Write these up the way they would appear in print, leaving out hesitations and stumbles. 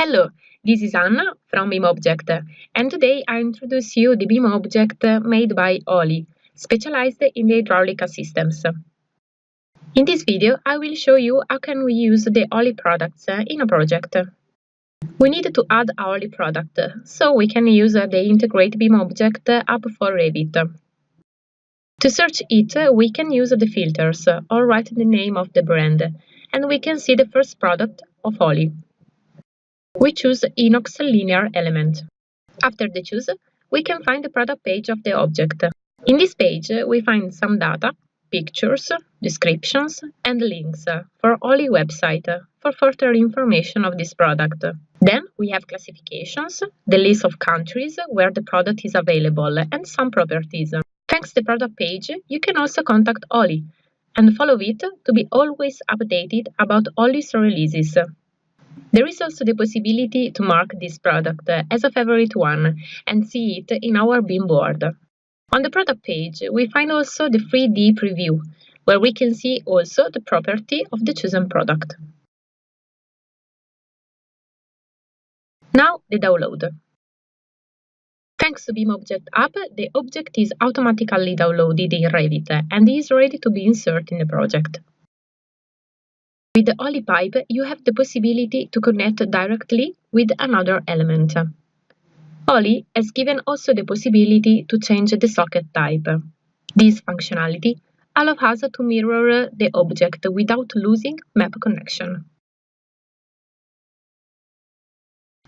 Hello, this is Anna from BIMobject, and today I introduce you the BIMobject made by OLI, specialized in the hydraulic systems. In this video, I will show you how can we use the OLI products in a project. We need to add a OLI product, so we can use the Integrate BIMobject app for Revit. To search it, we can use the filters or write the name of the brand, and we can see the first product of OLI. We choose Inox Linear Element. After the choose, we can find the product page of the object. In this page, we find some data, pictures, descriptions, and links for OLI website for further information of this product. Then we have classifications, the list of countries where the product is available, and some properties. Thanks to the product page, you can also contact OLI and follow it to be always updated about OLI's releases. There is also the possibility to mark this product as a favorite one and see it in our BIM board. On the product page, we find also the 3D preview, where we can see also the property of the chosen product. Now the download. Thanks to BIMobject app, the object is automatically downloaded in Revit and is ready to be inserted in the project. With the OLI pipe, you have the possibility to connect directly with another element. OLI has given also the possibility to change the socket type. This functionality allows us to mirror the object without losing map connection.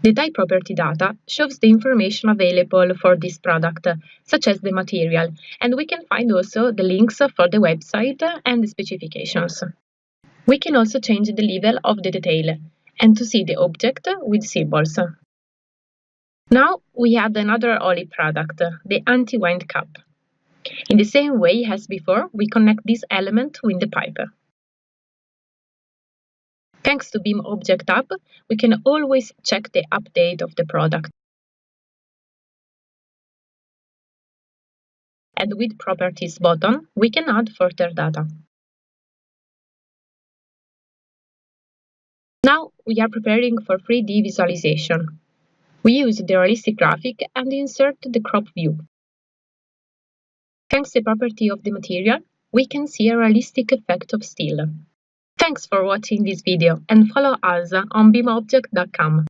The type property data shows the information available for this product, such as the material, and we can find also the links for the website and the specifications. We can also change the level of the detail and to see the object with symbols. Now we add another OLI product, the anti-wind cap. In the same way as before, we connect this element with the pipe. Thanks to BIMobject app, we can always check the update of the product. And with Properties button, we can add further data. Now we are preparing for 3D visualization. We use the realistic graphic and insert the crop view. Thanks to the property of the material, we can see a realistic effect of steel. Thanks for watching this video and follow us on BIMobject.com.